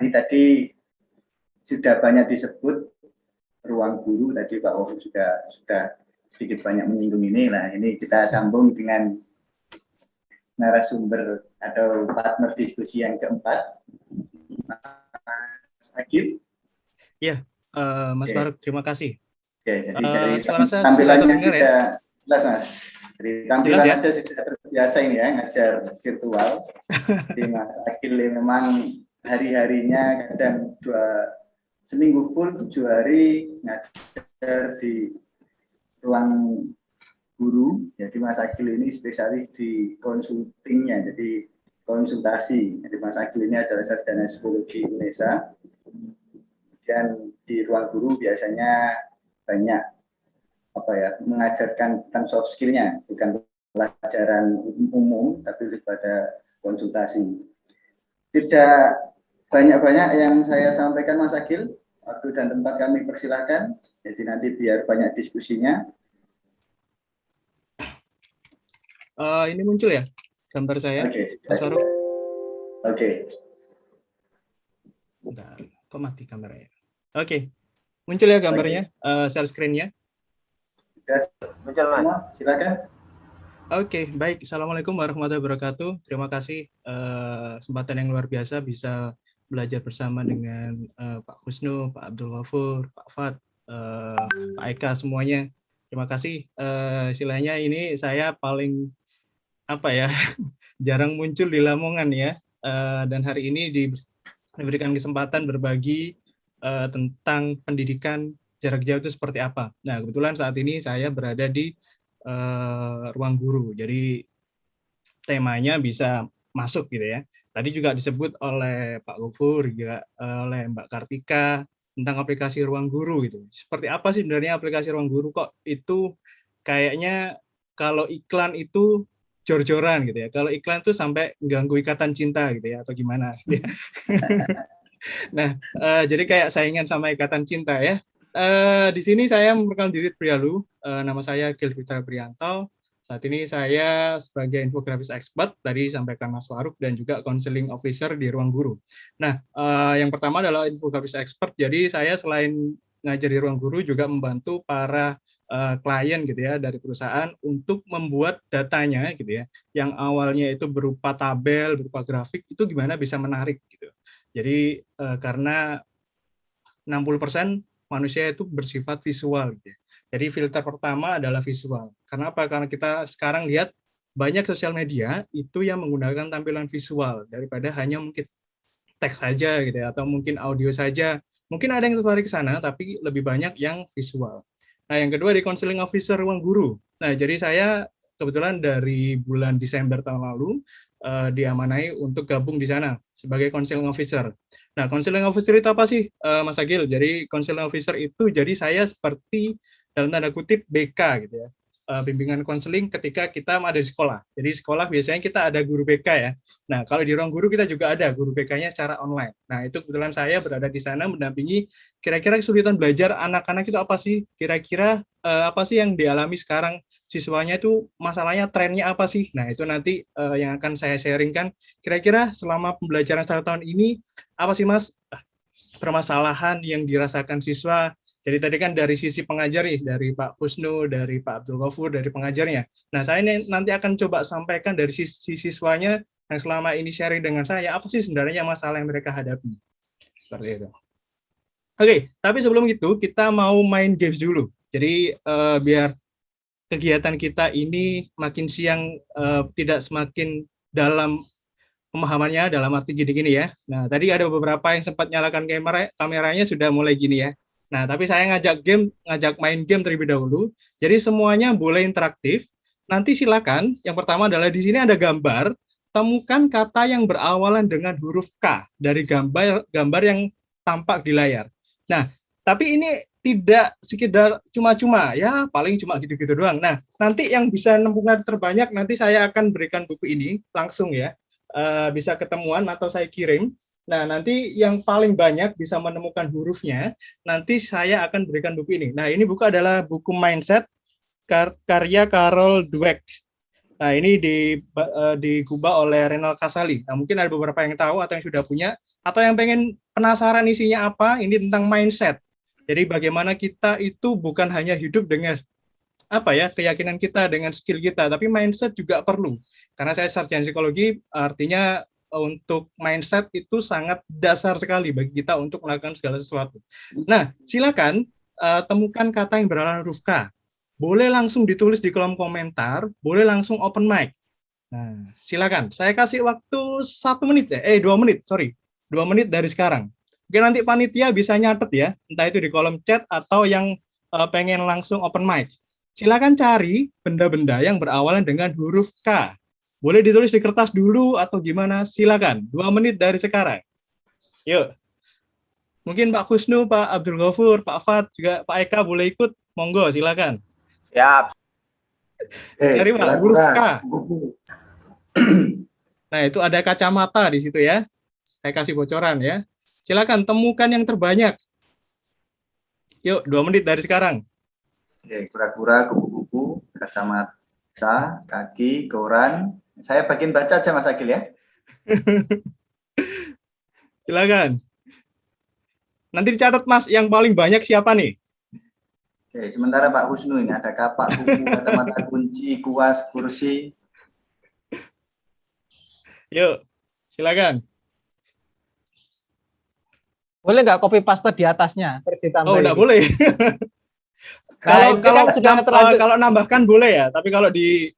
ini tadi sudah banyak disebut ruang guru, tadi Pak Wahyu juga sudah sedikit banyak menyinggung ini. Nah, ini kita sambung dengan narasumber atau partner diskusi yang keempat, Mas Agil. Iya, Mas Faruk, terima kasih. Oke, jadi dari suara saya tampilannya sudah ya? Jelas, Mas. Dari tampilan jelas, aja sudah terbiasa ini ya, ngajar virtual. Jadi Mas Agil memang hari-harinya kadang seminggu full 7 hari ngajar di ruang guru. Jadi Mas Agil ini spesialis di konsultingnya, jadi konsultasi. Jadi Mas Agil ini adalah sarjana psikologi Indonesia. Kemudian di ruang guru biasanya banyak mengajarkan tentang soft skill-nya, bukan pelajaran umum, tapi lebih pada konsultasi. Tidak banyak-banyak yang saya sampaikan, Mas Agil. Waktu dan tempat kami persilahkan. Jadi nanti biar banyak diskusinya. Ini muncul ya gambar saya, Mas Faruk? Oke. Bentar, kok mati kameranya? Oke, muncul ya gambarnya, share screen-nya. Muncul, Mas. Silakan. Oke, baik. Assalamualaikum warahmatullahi wabarakatuh. Terima kasih kesempatan yang luar biasa bisa belajar bersama dengan Pak Husnu, Pak Abdul Ghafur, Pak Fat, Pak Eka semuanya. Terima kasih. Istilahnya ini saya paling jarang muncul di Lamongan ya. Dan hari ini diberikan kesempatan berbagi tentang pendidikan jarak jauh itu seperti apa. Nah, kebetulan saat ini saya berada di ruang guru. Jadi temanya bisa masuk gitu ya. Tadi juga disebut oleh Pak Gofur, juga oleh Mbak Kartika tentang aplikasi ruang guru gitu. Seperti apa sih sebenarnya aplikasi ruang guru? Kok itu kayaknya kalau iklan itu jor-joran gitu ya. Kalau iklan itu sampai ganggu ikatan cinta gitu ya, atau gimana? Nah, jadi kayak saingan sama ikatan cinta ya. Di sini saya memperkenalkan diri terlebih dahulu. Nama saya Gil Fitra Prianto. Saat ini saya sebagai infografis expert, tadi disampaikan Mas Faruk, dan juga counseling officer di ruang guru. Nah, yang pertama adalah infografis expert. Jadi saya selain ngajar di ruang guru juga membantu para klien gitu ya dari perusahaan untuk membuat datanya gitu ya, yang awalnya itu berupa tabel, berupa grafik, itu gimana bisa menarik gitu. Jadi karena 60% manusia itu bersifat visual gitu ya. Jadi filter pertama adalah visual. Kenapa? Karena kita sekarang lihat banyak sosial media itu yang menggunakan tampilan visual daripada hanya mungkin teks saja gitu ya, atau mungkin audio saja. Mungkin ada yang tertarik ke sana, tapi lebih banyak yang visual. Nah, yang kedua di counseling officer ruang guru. Nah, jadi saya kebetulan dari bulan Desember tahun lalu diamanai untuk gabung di sana sebagai counseling officer. Nah, counseling officer itu apa sih, Mas Agil? Jadi counseling officer itu jadi saya seperti dalam tanda kutip BK gitu ya, bimbingan konseling ketika kita ada di sekolah. Jadi sekolah biasanya kita ada guru BK ya. Nah, kalau di ruang guru kita juga ada guru BK-nya secara online. Nah, itu kebetulan saya berada di sana mendampingi kira-kira kesulitan belajar anak-anak itu apa sih? Kira-kira apa sih yang dialami sekarang siswanya itu, masalahnya trennya apa sih? Nah, itu nanti yang akan saya sharingkan. Kira-kira selama pembelajaran 1 tahun ini apa sih, Mas, permasalahan yang dirasakan siswa? Jadi tadi kan dari sisi pengajar nih, dari Pak Husnu, dari Pak Abdul Ghafur, dari pengajarnya. Nah, saya nanti akan coba sampaikan dari sisi siswanya yang selama ini sharing dengan saya, apa sih sebenarnya masalah yang mereka hadapi. Seperti itu. Oke, tapi sebelum itu kita mau main games dulu. Jadi biar kegiatan kita ini makin siang tidak semakin dalam pemahamannya, dalam arti gini-gini ya. Nah, tadi ada beberapa yang sempat nyalakan kameranya sudah mulai gini ya. Nah, tapi saya ngajak main game terlebih dahulu. Jadi semuanya boleh interaktif. Nanti silakan. Yang pertama adalah di sini ada gambar. Temukan kata yang berawalan dengan huruf K dari gambar yang tampak di layar. Nah, tapi ini tidak sekedar cuma-cuma ya, paling cuma gitu-gitu doang. Nah, nanti yang bisa nemukan terbanyak nanti saya akan berikan buku ini langsung ya. Bisa ketemuan atau saya kirim. Nah, nanti yang paling banyak bisa menemukan hurufnya, nanti saya akan berikan buku ini. Nah, ini buku adalah buku Mindset karya Carol Dweck. Nah, ini digubah oleh Renal Kasali. Nah, mungkin ada beberapa yang tahu atau yang sudah punya, atau yang pengen penasaran isinya apa? Ini tentang mindset. Jadi bagaimana kita itu bukan hanya hidup dengan apa ya keyakinan kita dengan skill kita, tapi mindset juga perlu. Karena saya sarjana psikologi, artinya untuk mindset itu sangat dasar sekali bagi kita untuk melakukan segala sesuatu. Nah, silakan temukan kata yang beralaskan huruf K. Boleh langsung ditulis di kolom komentar, boleh langsung open mic. Nah, silakan. Saya kasih waktu 1 menit ya, 2 menit, sorry, 2 menit dari sekarang. Oke, nanti panitia bisa nyatet ya, entah itu di kolom chat atau yang pengen langsung open mic. Silakan cari benda-benda yang berawalan dengan huruf K. Boleh ditulis di kertas dulu atau gimana? Silakan. 2 menit dari sekarang. Yuk. Mungkin Pak Husnu, Pak Abdul Ghafur, Pak Fat, juga Pak Eka boleh ikut. Monggo, silakan. Siap. Cari Pak, huruf K. Nah, itu ada kacamata di situ ya. Saya kasih bocoran ya. Silakan temukan yang terbanyak. Yuk, 2 menit dari sekarang. Oke, kura-kura, kupu-kupu, kacamata, kaki, koran. Saya bagian baca aja Mas Agil ya. Silakan. Nanti dicatat Mas, yang paling banyak siapa nih? Oke, sementara Pak Husnu ini ada kapak, kuku, kacamata, kunci, kuas, kursi. Yuk, silakan. Boleh nggak copy paste di atasnya? Terus Oh, ditambahin. enggak boleh. Nah, Kalau nambahkan boleh ya, tapi kalau di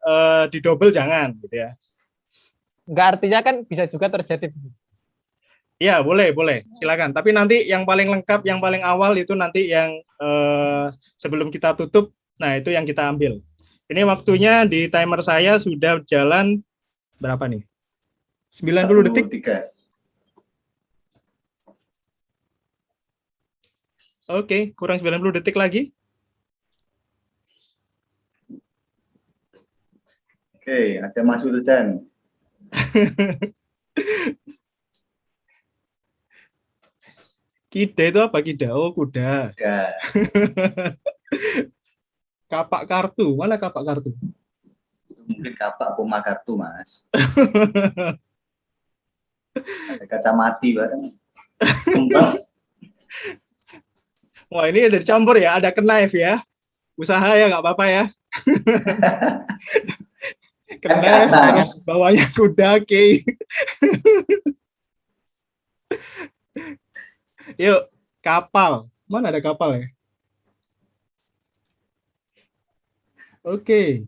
double jangan gitu ya. nggak, artinya kan bisa juga terjadi. Iya, boleh. Silakan. Tapi nanti yang paling lengkap, yang paling awal itu nanti yang sebelum kita tutup, nah itu yang kita ambil. Ini waktunya di timer saya sudah jalan berapa nih? 90 detik. 3. Oke, kurang 90 detik lagi. Oke, ada Mas Wildan. Kida itu apa kida? Oh, kuda. Ada. Kapak kartu. Mana kapak kartu? Mungkin kapak poma kartu, Mas. Ada kacamati bareng. Kembang. Wah, ini ada dicampur ya, ada knife ya. Usaha ya, nggak apa-apa ya. Knife, terus bawahnya kuda, oke. Yuk, kapal. Mana ada kapal ya? Oke.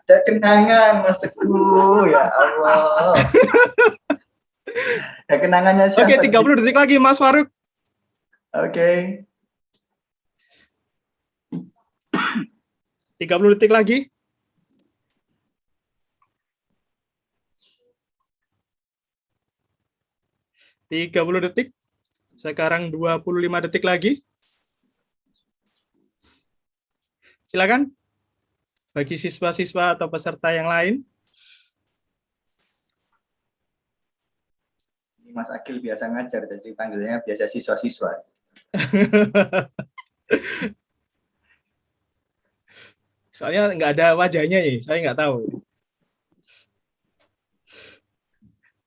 Ada kenangan, Mas Teguh. Ya Allah. Ada kenangannya siapa? Oke, 30 detik lagi, Mas Faruk. Oke. 30 detik lagi. Tiga 30 detik. Sekarang 25 detik lagi. Silakan. Bagi siswa-siswa atau peserta yang lain. Mas Agil biasa ngajar, jadi panggilnya biasa siswa-siswa. Soalnya nggak ada wajahnya ya, saya nggak tahu.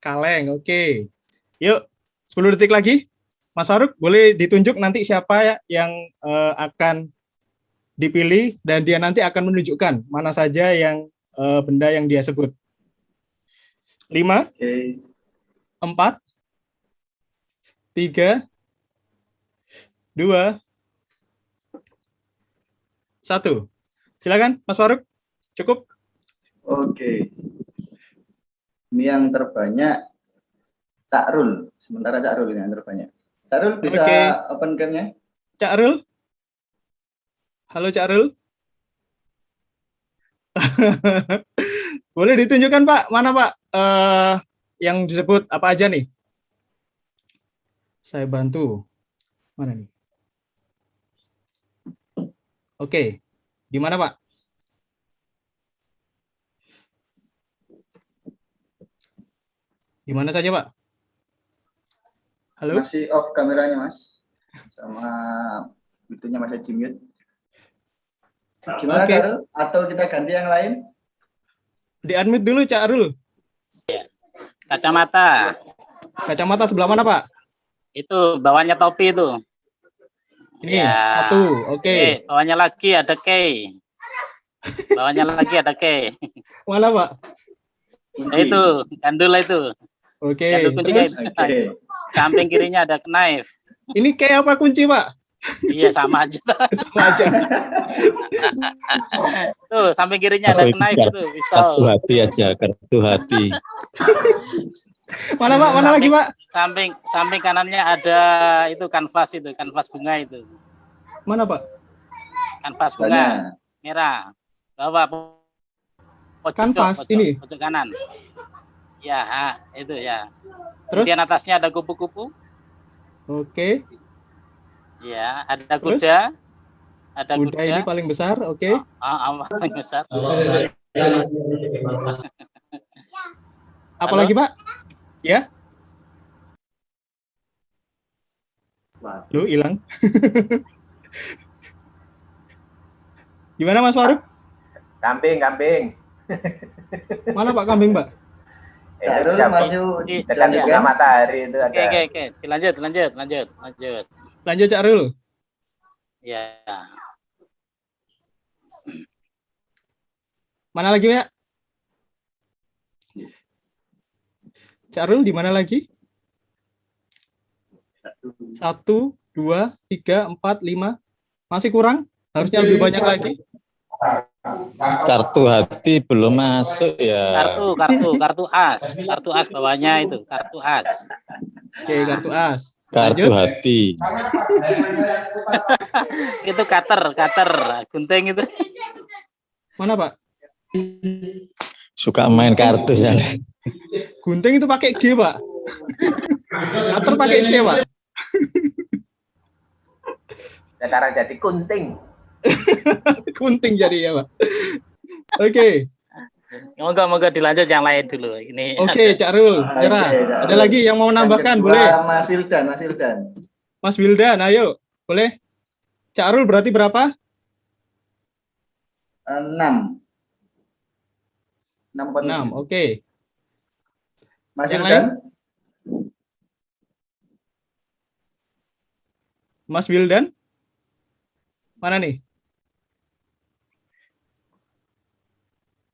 Kaleng, oke. Yuk, 10 detik lagi. Mas Faruk, boleh ditunjuk nanti siapa yang akan dipilih, dan dia nanti akan menunjukkan mana saja yang benda yang dia sebut. 5, 4, 3, 2, 1. Silakan, Mas Faruk. Cukup? Oke. Ini yang terbanyak Cak Rul. Sementara Cak Rul ini yang terbanyak. Cak Rul bisa open cam-nya? Cak Rul? Halo Cak Rul? Boleh ditunjukkan Pak, mana Pak yang disebut apa aja nih? Saya bantu. Mana nih? Oke. Di mana Pak? Di mana saja Pak? Halo? Masih off kameranya Mas. Sama itunya masih di mute. Gimana Cak Rul? Atau kita ganti yang lain? Di-unmute dulu Cak Rul. Kacamata. Kacamata sebelah mana Pak? Itu bawahnya topi itu. Ini Ya. satu, oke. Bawahnya lagi ada K. Bawahnya lagi ada K. Mana Pak? Nah, itu gandul itu. Oke, Gandul kuncinya terus itu. Oke. Samping kirinya ada knife. ini kayak apa kunci Pak? Iya sama aja. Sama aja. Tuh samping kirinya ada knife itu Kartu pisau. hati aja, kartu hati. Mana Pak? Mana lagi Pak? Samping kanannya ada itu kanvas bunga itu. Mana Pak? Kanvas bunga merah. Bawah pojok, Kanvas ini? pojok kanan. Ya, itu ya. Terus? Kemudian atasnya ada kupu-kupu. Oke. Ya, ada Terus? kuda. Ada Kuda ini paling besar, oke. paling besar. Apa Halo? lagi Pak? Ya? Lu hilang. Gimana Mas Faruk? Kambing. Mana Pak kambing Pak? Darul masuk dekat bunga kan? matahari itu ada. Oke. Lanjut. Lanjut Cak Rul. Ya. Mana lagi ya? Cak Rul di mana lagi? 1, 2, 3, 4, 5. Masih kurang? Harusnya lebih banyak lagi. Kartu hati belum masuk ya. Kartu as bawahnya itu, kartu as. Oke, kartu as. Kartu Lanjut. hati. Itu cutter, gunting itu. Mana Pak? Suka main kartu ya. Gunting itu pakai G Pak. Cutter pakai C Pak. Sekarang jadi kunting. Gunting jadi ya Pak. Oke. Moga dilanjut yang lain dulu. Ini. Oke, Cak Rul, nyerah. Ada lagi yang mau menambahkan, Yang kedua, boleh? Mas Wildan. Mas Wildan, ayo. Boleh? Cak Rul berarti berapa? 6. 6 6, oke. Mas Yang Wildan. Mas Wildan? Mana nih?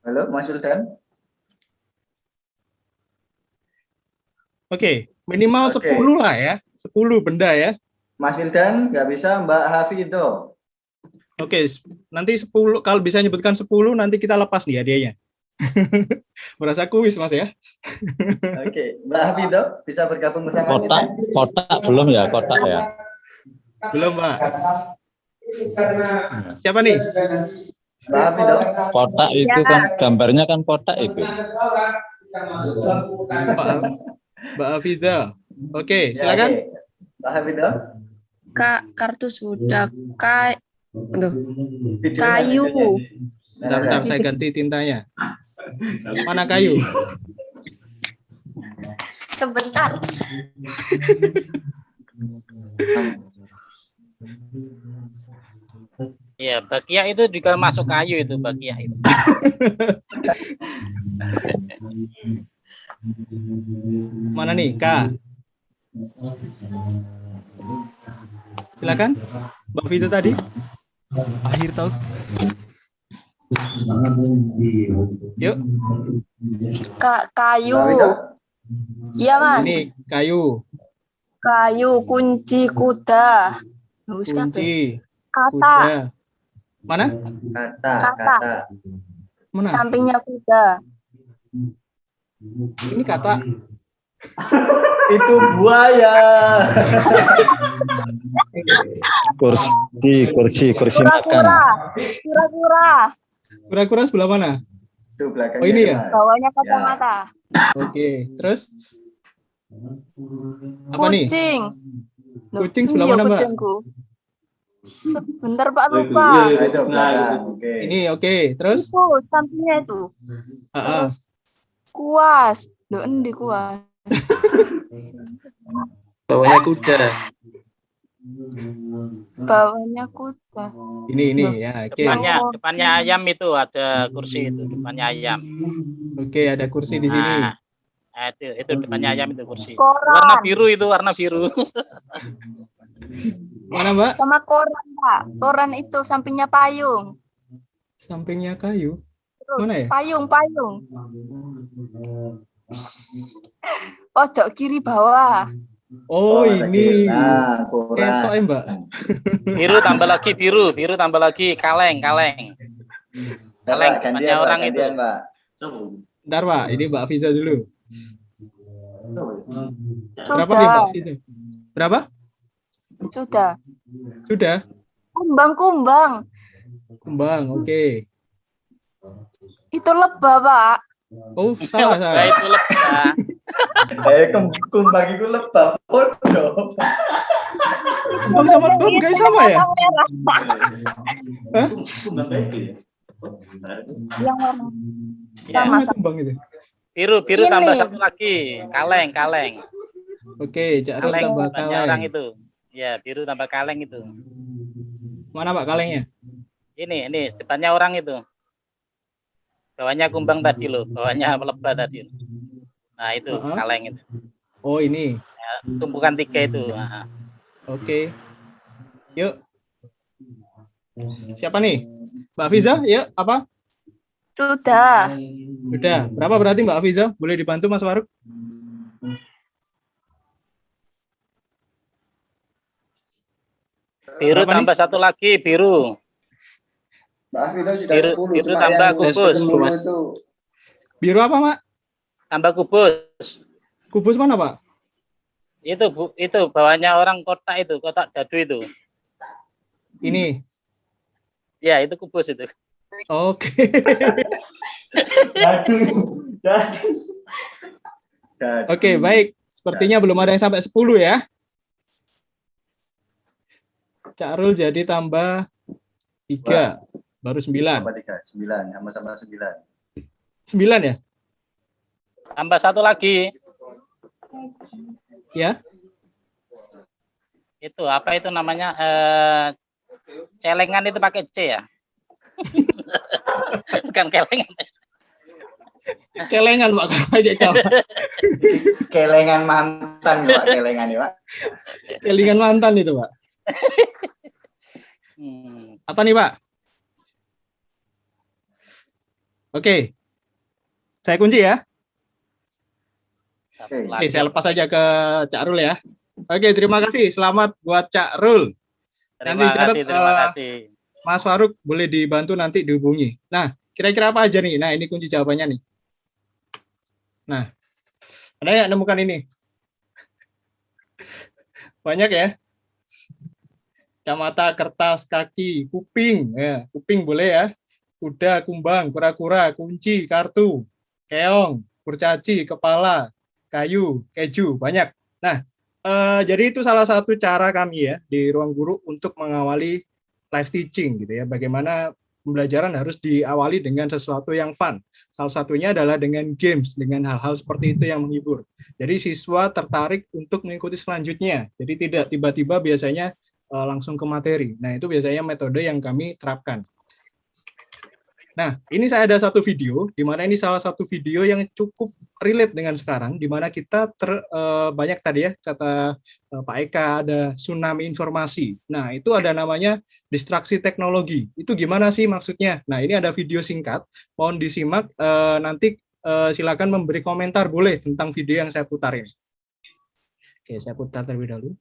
Halo, Mas Wildan. Oke, minimal Oke. 10 lah ya. 10 benda ya. Mas Wildan nggak bisa, Mbak Hafido. Oke, nanti 10, kalau bisa nyebutkan 10 nanti kita lepas nih hadiahnya. Merasa kuis Mas ya. Oke, Mbak Hafido bisa bergabung bersama Kotak belum ya, kotak ya. Belum, Mbak. Siapa nih? Mbak Hafido. Kotak itu kan gambarnya kan kotak itu. Mbak Afiza. Oke, silakan. Ya, oke. Mbak Hafido. Kartu sudah Videonya, kayu. videonya. Bentar, saya ganti tintanya. Mana kayu? Sebentar. Iya, bakia itu juga masuk kayu itu bakia itu. Mana nih, Kak? Silakan. Mbak Vito tadi. Akhir tahun. Yuk, Kayu. Mbak Hafido. Iya, Mas. ini kayu, Kayu, kunci, kuda. Bagus kabeh. kunci, Kata. kuda. Mana? Kata. Mana? Sampingnya kuda. Ini kata. Itu buaya. Kursi makan. Kura-kura. Kura-kura. Kura-kura sebelah mana? Itu belakangnya. Oh, ini ya? Mas. Bawahnya kacamata. Oke, terus? Apa nih? Kucing. Loh, Kucing sebelah iya, mana, Mbak? kucingku. Sebentar, Pak, lupa. Itu belakang. Oke. Ini oke, terus? Itu sampingnya itu. Ah, ah. Terus kuas. Loh, endi kuas? Bawahnya kuda. Bawahnya kuda. Ini ya, oke. Depannya ayam itu ada kursi itu, depannya ayam. Oke, ada kursi di sini. Nah, Itu depannya ayam itu kursi. Koran. Warna biru itu, warna biru. Mana, Mbak? Sama koran, Pak. Koran itu sampingnya payung. Sampingnya kayu. Terus, Mana ya? Payung. Pojok kiri bawah. Oh, ada ini. kiri. Nah, Ketok koran. ya, Mbak. Biru tambah lagi biru tambah lagi kaleng. Kaleng Pak, gantian, depannya Pak, orang itu. gantian, Pak. Bentar, Pak. Ini Mbak Fiza dulu. Berapa nih, Sudah. Mbak Fiza? Berapa? Sudah. Sudah. Kumbang. Kumbang, oke. Itu lebah, Pak. Oh, salah. Nah, itu lebah. Kumbang itu lebah. Bodoh. Kumbang sama lebah guys sama ya? Hah? Yang warna Mana sama. kumbang itu? Biru Ini. tambah satu lagi. Kaleng. Oke, Cak Rul Kaleng tambah depannya orang kaleng. itu. Ya, biru tambah kaleng itu. Mana, Pak, kalengnya? Ini depannya orang itu. Bawahnya kumbang tadi loh, bawahnya lebah tadi. Nah, itu Uh-huh. kaleng itu. Oh, ini. Tumpukan 3 itu. Nah. Oke. Yuk. Siapa nih? Mbak Fiza, yuk, apa? Sudah. Udah. Berapa berarti Mbak Fiza? Boleh dibantu Mas Faruk? Biru Berapa nih? tambah satu lagi, biru. Mbak Fida sudah Biru- 10. biru cuma tambah yang kubus. 10 itu Biru apa, Mak? Tambah kubus. Kubus mana, Pak? Itu bawahnya orang kotak itu, kotak dadu itu. Ini. Ya, itu kubus itu. Oke. Oke, baik. Sepertinya belum ada yang sampai 10 ya. Cak Rul jadi tambah 3. Baru 9. Tambah 3, 9, sama-sama 9. 9 ya? Tambah satu lagi. Ya. Itu apa itu namanya? Celengan itu pakai C ya? Bukan kelengan. Celengan, Pak. Kayak Jawa. Kelengan mantan, Pak, kelengan ya, Pak. Kelingan mantan itu, Pak. Apa nih, Pak? Oke. Saya kunci ya. Satu Oke, lagi. Oke, saya lepas aja ke Cak Rul ya. Oke, terima kasih. Selamat buat Cak Rul. Terima Nanti catat, terima kasih. Mas Faruk boleh dibantu nanti dihubungi. Nah, kira-kira apa aja nih? Nah, ini kunci jawabannya nih. Nah, ada yang nemukan ini? Banyak ya. Kacamata, kertas, kaki, kuping. Ya, kuping boleh ya. Kuda, kumbang, kura-kura, kunci, kartu, keong, kurcaci, kepala, kayu, keju, banyak. Nah, jadi itu salah satu cara kami ya di Ruang Guru untuk mengawali live teaching gitu ya. Bagaimana pembelajaran harus diawali dengan sesuatu yang fun. Salah satunya adalah dengan games, dengan hal-hal seperti itu yang menghibur. Jadi siswa tertarik untuk mengikuti selanjutnya. Jadi tidak tiba-tiba biasanya langsung ke materi. Nah, itu biasanya metode yang kami terapkan. Nah, ini saya ada satu video, di mana ini salah satu video yang cukup relate dengan sekarang, di mana kita banyak tadi ya, kata Pak Eka, ada tsunami informasi. Nah, itu ada namanya distraksi teknologi. Itu gimana sih maksudnya? Nah, ini ada video singkat, mohon disimak, nanti silakan memberi komentar boleh tentang video yang saya putar ini. Oke, saya putar terlebih dahulu.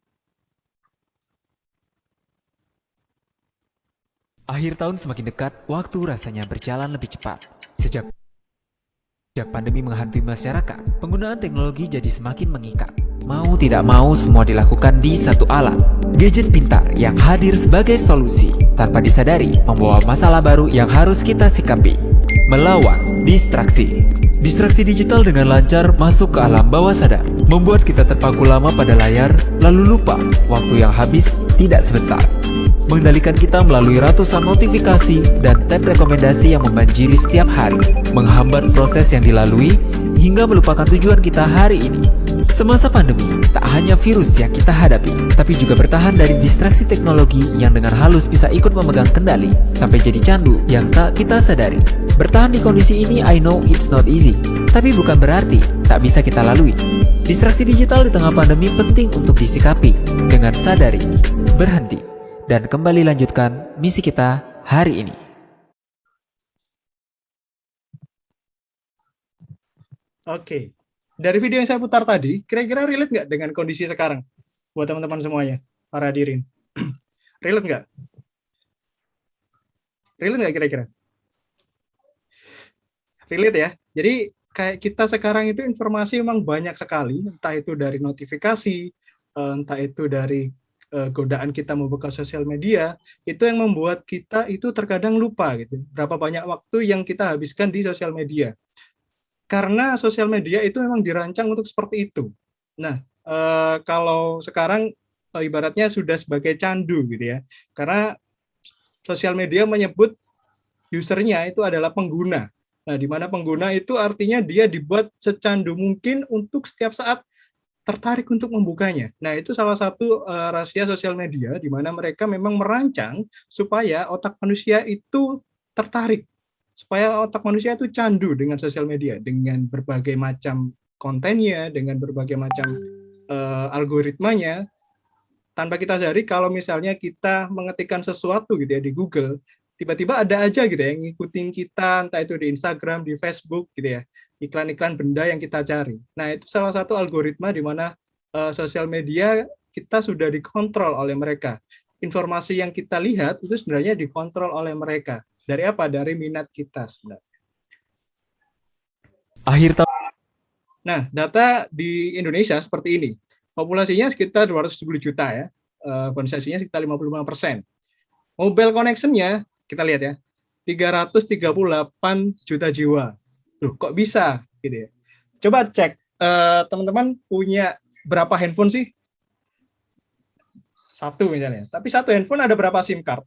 Akhir tahun semakin dekat, waktu rasanya berjalan lebih cepat. Sejak pandemi menghantui masyarakat, penggunaan teknologi jadi semakin mengikat. Mau tidak mau, semua dilakukan di satu alat. Gadget pintar yang hadir sebagai solusi, tanpa disadari membawa masalah baru yang harus kita sikapi. Melawan distraksi. Distraksi digital dengan lancar masuk ke alam bawah sadar, membuat kita terpaku lama pada layar, lalu lupa waktu yang habis tidak sebentar. Mengendalikan kita melalui ratusan notifikasi dan tab rekomendasi yang membanjiri setiap hari, menghambat proses yang dilalui hingga melupakan tujuan kita hari ini. Semasa pandemi, tak hanya virus yang kita hadapi, tapi juga bertahan dari distraksi teknologi yang dengan halus bisa ikut memegang kendali sampai jadi candu yang tak kita sadari. Bertahan di kondisi ini, I know it's not easy, tapi bukan berarti tak bisa kita lalui. Distraksi digital di tengah pandemi penting untuk disikapi dengan sadari, berhenti, dan kembali lanjutkan misi kita hari ini. Oke, dari video yang saya putar tadi, kira-kira relate nggak dengan kondisi sekarang? Buat teman-teman semuanya, para hadirin. Relate nggak? Relate nggak kira-kira? Relate ya. Jadi kayak kita sekarang itu informasi memang banyak sekali, entah itu dari notifikasi, entah itu dari godaan kita membuka sosial media, itu yang membuat kita itu terkadang lupa gitu. Berapa banyak waktu yang kita habiskan di sosial media. Karena sosial media itu memang dirancang untuk seperti itu. Nah, kalau sekarang ibaratnya sudah sebagai candu gitu ya. Karena sosial media menyebut usernya itu adalah pengguna. Nah, di mana pengguna itu artinya dia dibuat secandu mungkin untuk setiap saat tertarik untuk membukanya. Nah, itu salah satu rahasia sosial media di mana mereka memang merancang supaya otak manusia itu tertarik, supaya otak manusia itu candu dengan sosial media, dengan berbagai macam kontennya, dengan berbagai macam algoritmanya. Tanpa kita sadari, kalau misalnya kita mengetikkan sesuatu gitu ya di Google, tiba-tiba ada aja gitu ya yang ngikutin kita, entah itu di Instagram, di Facebook gitu ya, iklan-iklan benda yang kita cari. Nah, itu salah satu algoritma di mana sosial media kita sudah dikontrol oleh mereka. Informasi yang kita lihat itu sebenarnya dikontrol oleh mereka. Dari apa? Dari minat kita sebenarnya. Akhir tahun. Nah, data di Indonesia seperti ini. Populasinya sekitar 270 juta ya. Konsesinya sekitar 55%. Mobile connection-nya kita lihat ya, 338 juta jiwa. Loh, kok bisa gitu ya? Coba cek, teman-teman punya berapa handphone sih? Satu misalnya. Tapi satu handphone ada berapa SIM card?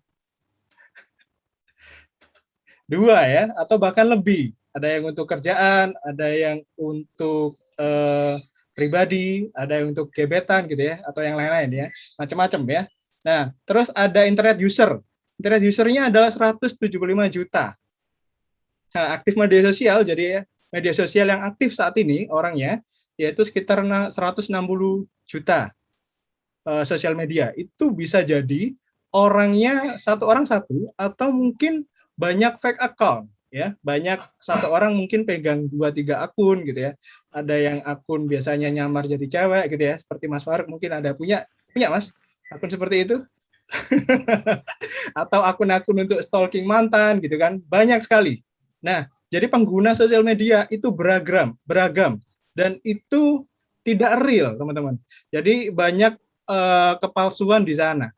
Dua ya, atau bahkan lebih. Ada yang untuk kerjaan, ada yang untuk pribadi, ada yang untuk gebetan gitu ya, atau yang lain-lain ya, macam-macam ya. Nah, terus ada internet user. Internet usernya adalah 175 juta. Nah, aktif media sosial, jadi ya, media sosial yang aktif saat ini orangnya, yaitu sekitar 160 juta sosial media. Itu bisa jadi orangnya satu orang satu, atau mungkin banyak fake account. Ya, banyak satu orang mungkin pegang 2-3 akun gitu ya. Ada yang akun biasanya nyamar jadi cewek gitu ya, seperti Mas Faruk mungkin ada punya Mas akun seperti itu. Atau akun-akun untuk stalking mantan gitu kan, banyak sekali. Nah, jadi pengguna sosial media itu beragam dan itu tidak real, teman-teman. Jadi banyak kepalsuan di sana.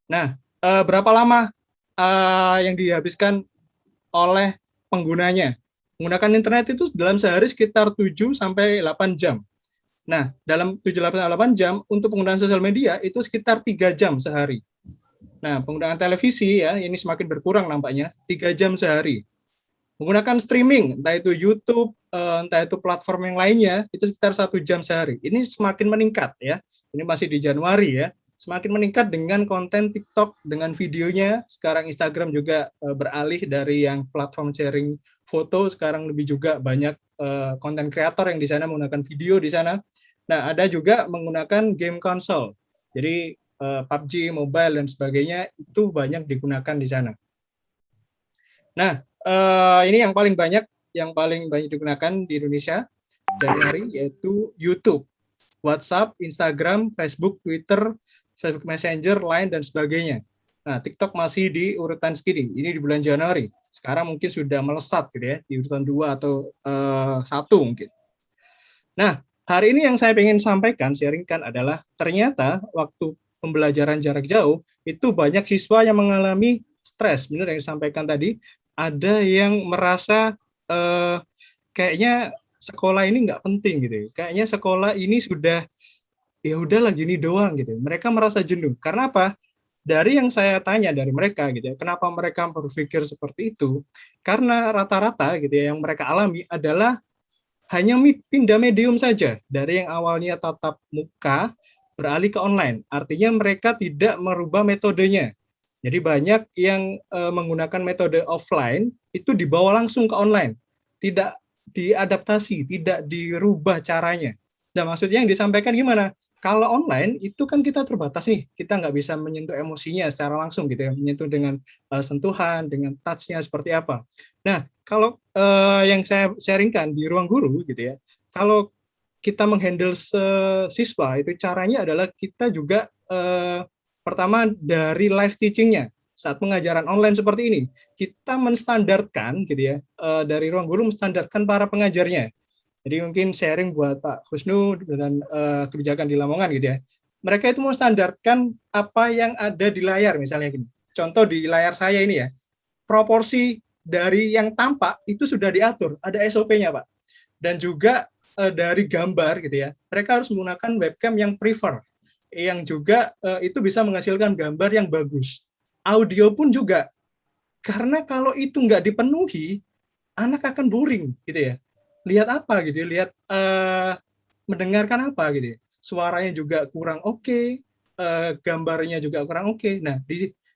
Nah, berapa lama yang dihabiskan oleh penggunanya? Menggunakan internet itu dalam sehari sekitar 7-8 jam. Nah, dalam 7-8 jam untuk penggunaan sosial media itu sekitar 3 jam sehari. Nah, penggunaan televisi ya, ini semakin berkurang nampaknya, 3 jam sehari. Menggunakan streaming, entah itu YouTube, entah itu platform yang lainnya, itu sekitar 1 jam sehari. Ini semakin meningkat ya. Ini masih di Januari ya. Semakin meningkat dengan konten TikTok, dengan videonya. Sekarang Instagram juga beralih dari yang platform sharing foto, sekarang lebih juga banyak konten kreator yang di sana menggunakan video di sana. Nah, ada juga menggunakan game konsol. Jadi PUBG, mobile dan sebagainya itu banyak digunakan di sana. Nah, ini yang paling banyak digunakan di Indonesia Januari, yaitu YouTube, WhatsApp, Instagram, Facebook, Twitter, Facebook Messenger, Line, dan sebagainya. Nah, TikTok masih di urutan segini. Ini di bulan Januari. Sekarang mungkin sudah melesat gitu ya, di urutan 2 atau 1 mungkin. Nah, hari ini yang saya ingin sampaikan, sharingkan adalah ternyata waktu pembelajaran jarak jauh, itu banyak siswa yang mengalami stres. Benar yang disampaikan tadi, ada yang merasa kayaknya sekolah ini nggak penting gitu. Kayaknya sekolah ini sudah ya udahlah gini doang gitu. Mereka merasa jenuh. Karena apa? Dari yang saya tanya dari mereka gitu ya, kenapa mereka berpikir seperti itu? Karena rata-rata gitu ya yang mereka alami adalah hanya pindah medium saja, dari yang awalnya tatap muka beralih ke online. Artinya mereka tidak merubah metodenya. Jadi banyak yang menggunakan metode offline itu dibawa langsung ke online, tidak diadaptasi, tidak dirubah caranya. Nah, maksudnya yang disampaikan gimana? Kalau online itu kan kita terbatas nih, kita nggak bisa menyentuh emosinya secara langsung gitu ya, menyentuh dengan sentuhan, dengan touch-nya seperti apa. Nah, kalau yang saya sharingkan di ruang guru gitu ya, kalau kita menghandle siswa itu caranya adalah kita juga pertama dari live teaching-nya. Saat pengajaran online seperti ini, kita menstandarkan gitu ya, dari ruang guru menstandarkan para pengajarnya. Jadi mungkin sharing buat Pak Husnu dan kebijakan di Lamongan gitu ya. Mereka itu menstandarkan apa yang ada di layar, misalnya gini. Contoh di layar saya ini ya, proporsi dari yang tampak itu sudah diatur, ada SOP-nya Pak. Dan juga dari gambar gitu ya, mereka harus menggunakan webcam yang prefer, yang juga itu bisa menghasilkan gambar yang bagus. Audio pun juga, karena kalau itu nggak dipenuhi, anak akan boring gitu ya. Lihat apa gitu, lihat mendengarkan apa gitu. Suaranya juga kurang oke, gambarnya juga kurang oke. Nah,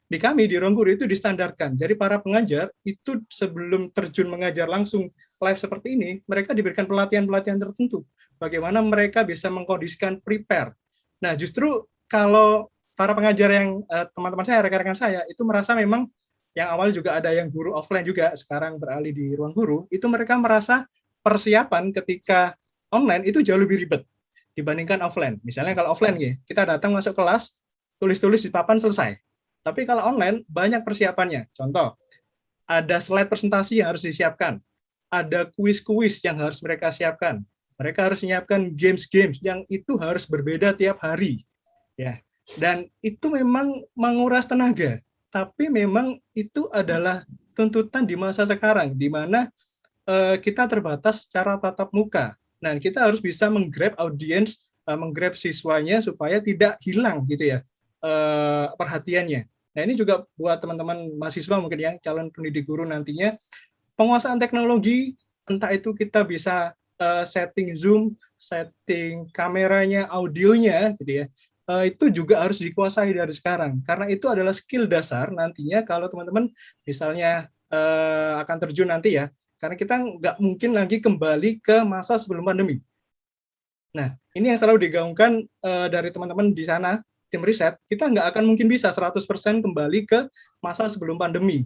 di kami di ruang guru itu distandarkan. Jadi para pengajar itu sebelum terjun mengajar langsung live seperti ini, mereka diberikan pelatihan-pelatihan tertentu. Bagaimana mereka bisa mengkondisikan prepare. Nah, justru kalau para pengajar yang teman-teman saya, rekan-rekan saya, itu merasa memang yang awal juga ada yang guru offline juga, sekarang beralih di ruang guru, itu mereka merasa persiapan ketika online itu jauh lebih ribet dibandingkan offline. Misalnya kalau offline kita datang masuk kelas, tulis-tulis di papan selesai. Tapi kalau online banyak persiapannya. Contoh, ada slide presentasi yang harus disiapkan, ada kuis-kuis yang harus mereka siapkan. Mereka harus menyiapkan games-games yang itu harus berbeda tiap hari. Ya. Dan itu memang menguras tenaga. Tapi memang itu adalah tuntutan di masa sekarang, di mana kita terbatas secara tatap muka. Nah, kita harus bisa menggrab audiens, menggrab siswanya supaya tidak hilang gitu ya perhatiannya. Nah, ini juga buat teman-teman mahasiswa mungkin yang calon pendidik guru nantinya, penguasaan teknologi, entah itu kita bisa setting Zoom, setting kameranya, audionya gitu ya, itu juga harus dikuasai dari sekarang. Karena itu adalah skill dasar nantinya kalau teman-teman misalnya akan terjun nanti ya, karena kita nggak mungkin lagi kembali ke masa sebelum pandemi. Nah, ini yang selalu digaungkan dari teman-teman di sana, tim riset, kita nggak akan mungkin bisa 100% kembali ke masa sebelum pandemi.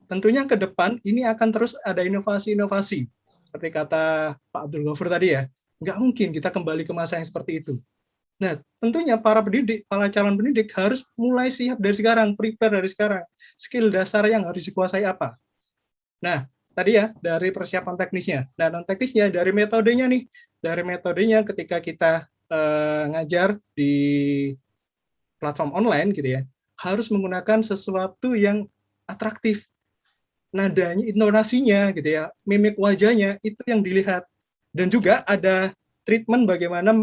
Tentunya ke depan ini akan terus ada inovasi-inovasi. Seperti kata Pak Abdul Ghafur tadi ya, nggak mungkin kita kembali ke masa yang seperti itu. Nah, tentunya para pendidik, para calon pendidik harus mulai siap dari sekarang, prepare dari sekarang. Skill dasar yang harus dikuasai apa. Nah, tadi ya dari persiapan teknisnya. Nah, non teknisnya dari metodenya nih. Dari metodenya ketika kita ngajar di platform online gitu ya, harus menggunakan sesuatu yang atraktif. Nadanya, intonasinya gitu ya, mimik wajahnya itu yang dilihat. Dan juga ada treatment bagaimana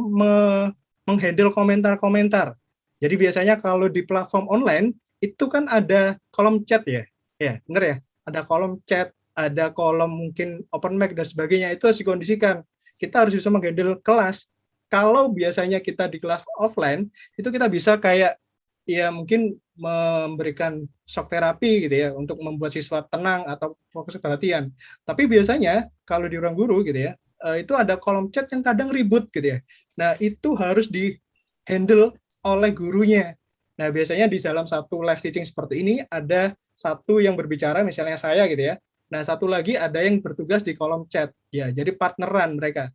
menghandle komentar-komentar. Jadi biasanya kalau di platform online itu kan ada kolom chat ya. Ya, benar ya? Ada kolom chat, ada kolom mungkin open mic dan sebagainya, itu harus dikondisikan. Kita harus bisa menghandle kelas. Kalau biasanya kita di kelas offline, itu kita bisa kayak ya mungkin memberikan shock terapi gitu ya untuk membuat siswa tenang atau fokus perhatian. Tapi biasanya kalau di ruang guru gitu ya, itu ada kolom chat yang kadang ribut gitu ya. Nah, itu harus di-handle oleh gurunya. Nah, biasanya di dalam satu live teaching seperti ini ada satu yang berbicara, misalnya saya gitu ya. Nah, satu lagi ada yang bertugas di kolom chat. Ya, jadi partneran mereka.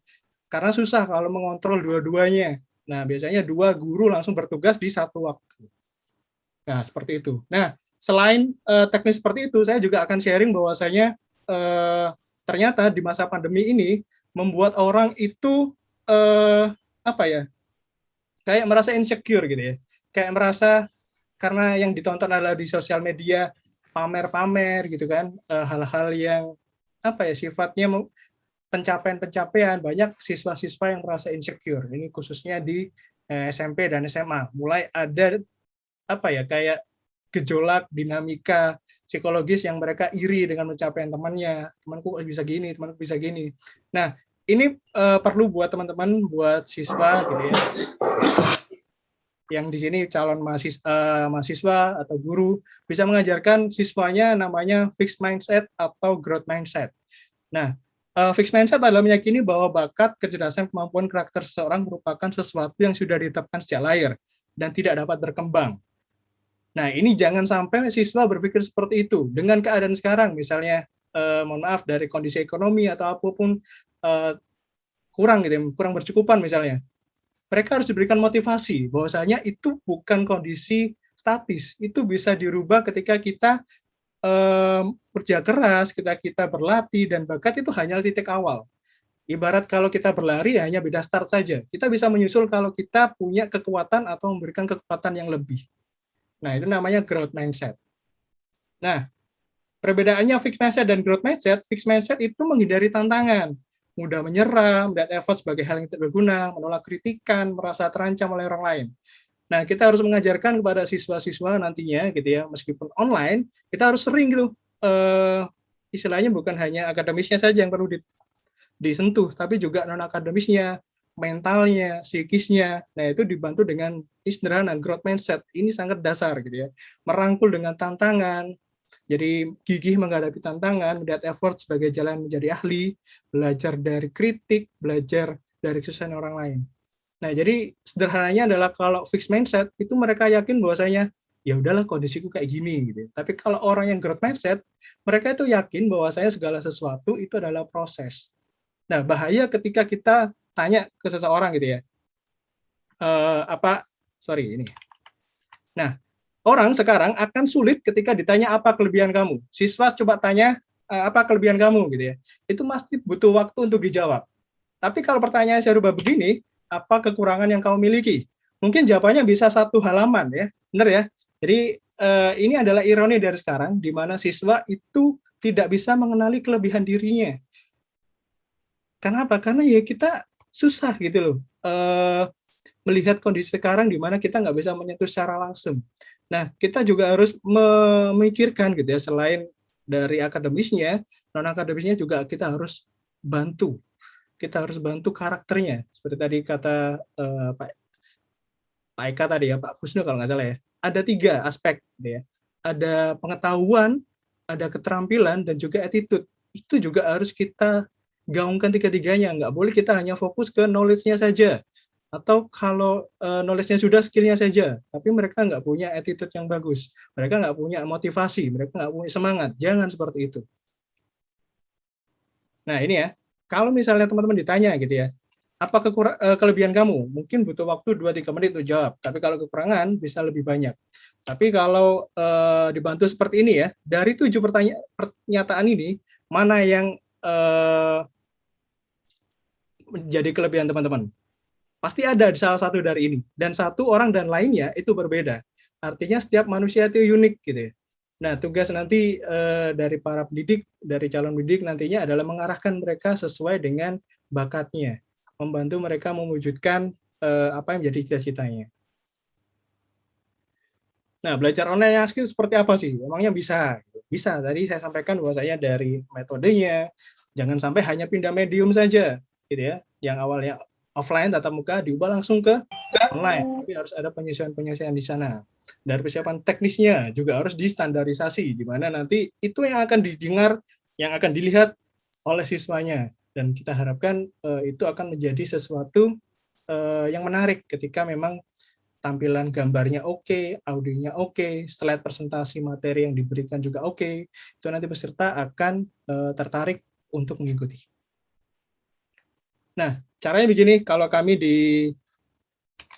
Karena susah kalau mengontrol dua-duanya. Nah, biasanya dua guru langsung bertugas di satu waktu. Nah, seperti itu. Nah, selain teknis seperti itu, saya juga akan sharing bahwasanya ternyata di masa pandemi ini membuat orang itu apa ya? Kayak merasa insecure gitu ya. Kayak merasa karena yang ditonton adalah di sosial media pamer-pamer gitu kan, hal-hal yang apa ya sifatnya pencapaian-pencapaian, banyak siswa-siswa yang merasa insecure. Ini khususnya di SMP dan SMA. Mulai ada apa ya kayak gejolak dinamika psikologis yang mereka iri dengan pencapaian temannya. Temanku bisa gini, temanku bisa gini. Nah, ini perlu buat teman-teman, buat siswa gitu ya. yang di sini calon mahasiswa atau guru bisa mengajarkan siswanya namanya fixed mindset atau growth mindset. Nah, fixed mindset adalah meyakini bahwa bakat, kecerdasan, kemampuan karakter seseorang merupakan sesuatu yang sudah ditetapkan sejak lahir dan tidak dapat berkembang. Nah, ini jangan sampai siswa berpikir seperti itu. Dengan keadaan sekarang, misalnya, mohon maaf, dari kondisi ekonomi atau apapun kurang gitu, kurang bercukupan misalnya. Mereka harus diberikan motivasi bahwasanya itu bukan kondisi statis, itu bisa dirubah ketika kita kerja keras, kita berlatih, dan bakat itu hanya titik awal. Ibarat kalau kita berlari hanya beda start saja. Kita bisa menyusul kalau kita punya kekuatan atau memberikan kekuatan yang lebih. Nah, itu namanya growth mindset. Nah, perbedaannya fixed mindset dan growth mindset, fixed mindset itu menghindari tantangan, mudah menyerah, melihat effort sebagai hal yang tidak berguna, menolak kritikan, merasa terancam oleh orang lain. Nah, kita harus mengajarkan kepada siswa-siswa nantinya, gitu ya, meskipun online, kita harus sering gitu, istilahnya bukan hanya akademisnya saja yang perlu disentuh, tapi juga non-akademisnya, mentalnya, psikisnya. Nah, itu dibantu dengan sederhana, growth mindset. Ini sangat dasar, gitu ya. Merangkul dengan tantangan, jadi gigih menghadapi tantangan, melihat effort sebagai jalan menjadi ahli, belajar dari kritik, belajar dari kesusahan orang lain. Nah, jadi sederhananya adalah kalau fixed mindset itu mereka yakin bahwasanya ya udahlah kondisiku kayak gini gitu. Tapi kalau orang yang growth mindset, mereka itu yakin bahwasanya segala sesuatu itu adalah proses. Nah, bahaya ketika kita tanya ke seseorang gitu ya. Nah, orang sekarang akan sulit ketika ditanya apa kelebihan kamu. Siswa coba tanya apa kelebihan kamu gitu ya. Itu pasti butuh waktu untuk dijawab. Tapi kalau pertanyaan serupa begini, apa kekurangan yang kamu miliki? Mungkin jawabannya bisa 1 halaman ya. Benar ya? Jadi ini adalah ironi dari sekarang di mana siswa itu tidak bisa mengenali kelebihan dirinya. Kenapa? Karena ya kita susah gitu loh. Melihat kondisi sekarang di mana kita nggak bisa menyentuh secara langsung. Nah, kita juga harus memikirkan gitu ya, selain dari akademisnya, non-akademisnya juga kita harus bantu. Kita harus bantu karakternya. Seperti tadi kata Pak Eka tadi ya, Pak Husnu kalau nggak salah ya. Ada 3 aspek gitu ya. Ada pengetahuan, ada keterampilan, dan juga attitude. Itu juga harus kita gaungkan 3-tiganya. Nggak boleh kita hanya fokus ke knowledge-nya saja. Atau kalau knowledge-nya sudah, skill-nya saja, tapi mereka nggak punya attitude yang bagus, mereka nggak punya motivasi, mereka nggak punya semangat. Jangan seperti itu. Nah, ini ya, kalau misalnya teman-teman ditanya gitu ya, apa kelebihan kamu? Mungkin butuh waktu 2-3 menit untuk jawab, tapi kalau kekurangan bisa lebih banyak. Tapi kalau dibantu seperti ini ya, dari 7 pernyataan ini, mana yang menjadi kelebihan teman-teman? Pasti ada di salah satu dari ini. Dan satu orang dan lainnya itu berbeda. Artinya setiap manusia itu unik gitu ya. Nah, tugas nanti dari para pendidik, dari calon pendidik nantinya adalah mengarahkan mereka sesuai dengan bakatnya. Membantu mereka mewujudkan apa yang menjadi cita-citanya. Nah, belajar online yang skill seperti apa sih? Emangnya bisa? Bisa. Tadi saya sampaikan bahwasanya dari metodenya, jangan sampai hanya pindah medium saja, gitu ya. Yang awalnya offline tatap muka diubah langsung ke online, tapi harus ada penyesuaian-penyesuaian di sana. Dari persiapan teknisnya juga harus distandarisasi, di mana nanti itu yang akan didengar, yang akan dilihat oleh siswanya, dan kita harapkan itu akan menjadi sesuatu yang menarik ketika memang tampilan gambarnya oke, audionya oke, slide presentasi materi yang diberikan juga oke, itu nanti peserta akan tertarik untuk mengikuti. Nah, caranya begini, kalau kami di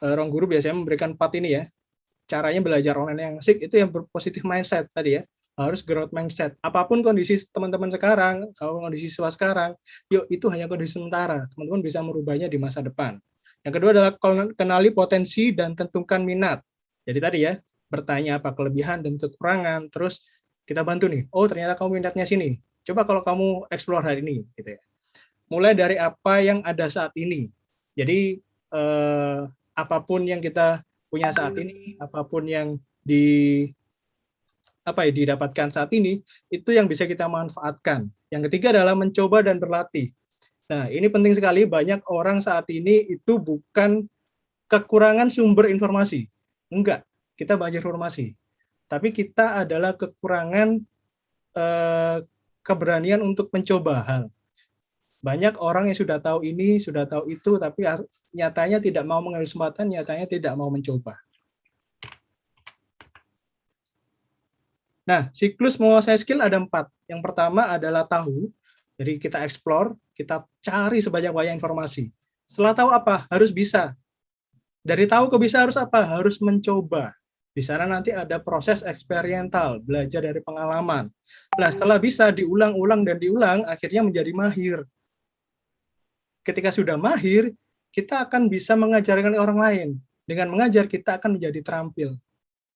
Ruang Guru biasanya memberikan 4 ini ya. Caranya belajar online yang asik itu yang berpositif mindset tadi ya. Harus growth mindset. Apapun kondisi teman-teman sekarang, kalau kondisi siswa sekarang, yuk itu hanya kondisi sementara. Teman-teman bisa merubahnya di masa depan. Yang kedua adalah kenali potensi dan tentukan minat. Jadi tadi ya, bertanya apa kelebihan dan kekurangan, terus kita bantu nih. Oh, ternyata kamu minatnya sini. Coba kalau kamu explore hari ini gitu ya. Mulai dari apa yang ada saat ini. Jadi apapun yang kita punya saat ini, apapun yang didapatkan saat ini, itu yang bisa kita manfaatkan. Yang ketiga adalah mencoba dan berlatih. Nah, ini penting sekali. Banyak orang saat ini itu bukan kekurangan sumber informasi, Enggak, kita banyak informasi. Tapi kita adalah kekurangan keberanian untuk mencoba hal. Banyak orang yang sudah tahu ini, sudah tahu itu, tapi nyatanya tidak mau mengambil kesempatan, nyatanya tidak mau mencoba. Nah, siklus menguasai skill ada 4. Yang pertama adalah tahu, jadi kita explore, kita cari sebanyak-banyak informasi. Setelah tahu apa? Harus bisa. Dari tahu ke bisa harus apa? Harus mencoba. Di sana nanti ada proses eksperimental, belajar dari pengalaman. Nah, setelah bisa diulang-ulang dan diulang, akhirnya menjadi mahir. Ketika sudah mahir, kita akan bisa mengajarkan orang lain. Dengan mengajar, kita akan menjadi terampil.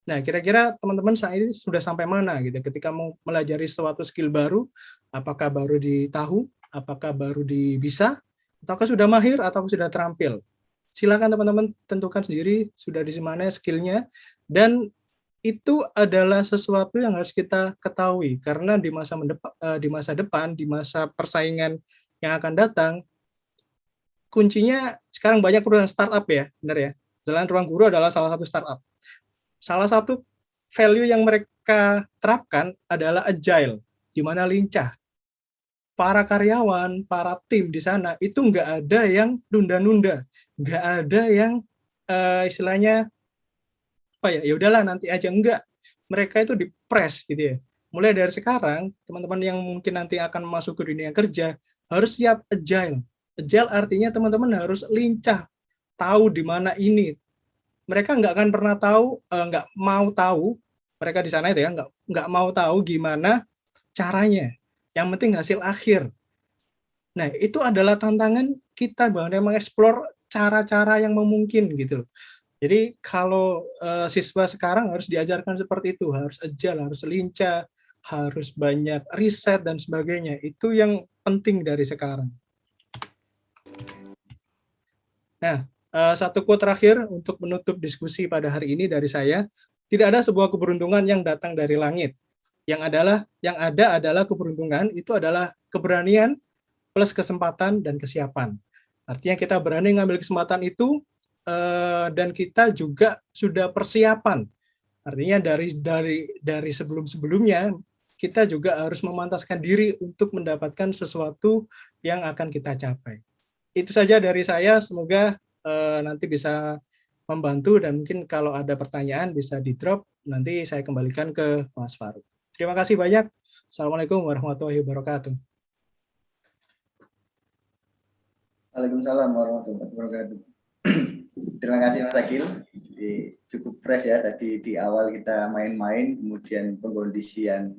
Nah, kira-kira teman-teman saat ini sudah sampai mana gitu? Ketika mau melajari suatu skill baru, apakah baru di tahu, apakah baru di bisa, ataukah sudah mahir, atau sudah terampil? Silakan teman-teman tentukan sendiri sudah di mana skillnya, dan itu adalah sesuatu yang harus kita ketahui karena di masa depan, di masa persaingan yang akan datang, kuncinya sekarang banyak perusahaan startup ya, benar ya. Jalan Ruang Guru adalah salah satu startup. Salah satu value yang mereka terapkan adalah agile, di mana lincah. Para karyawan, para tim di sana itu nggak ada yang nunda-nunda, nggak ada yang istilahnya apa ya udahlah nanti aja, enggak. Mereka itu di-press gitu ya. Mulai dari sekarang, teman-teman yang mungkin nanti akan masuk ke dunia kerja harus siap agile. Agile artinya teman-teman harus lincah, tahu di mana ini. Mereka nggak akan pernah tahu, nggak mau tahu, mereka di sana itu ya, nggak mau tahu gimana caranya. Yang penting hasil akhir. Nah, itu adalah tantangan kita bahwa mengeksplor cara-cara yang memungkin gitu loh. Jadi kalau siswa sekarang harus diajarkan seperti itu, harus agile, harus lincah, harus banyak riset dan sebagainya. Itu yang penting dari sekarang. Nah, satu quote terakhir untuk menutup diskusi pada hari ini dari saya, tidak ada sebuah keberuntungan yang datang dari langit. Yang ada adalah keberuntungan, itu adalah keberanian plus kesempatan dan kesiapan. Artinya kita berani ngambil kesempatan itu, dan kita juga sudah persiapan. Artinya dari sebelum-sebelumnya kita juga harus memantaskan diri untuk mendapatkan sesuatu yang akan kita capai. Itu saja dari saya, semoga nanti bisa membantu, dan mungkin kalau ada pertanyaan bisa di-drop, nanti saya kembalikan ke Mas Faruk. Terima kasih banyak. Assalamualaikum warahmatullahi wabarakatuh. Waalaikumsalam warahmatullahi wabarakatuh. Terima kasih Mas Agil. Cukup fresh ya tadi di awal kita main-main, kemudian pengkondisian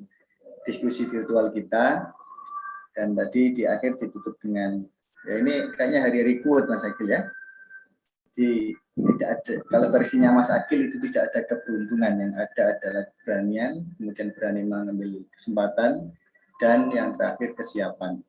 diskusi virtual kita, dan tadi di akhir ditutup dengan ya ini kayaknya hari-hari quote Mas Agil ya. Tidak ada, kalau versinya Mas Agil itu tidak ada keberuntungan, yang ada adalah keberanian, kemudian berani mengambil kesempatan, dan yang terakhir kesiapan.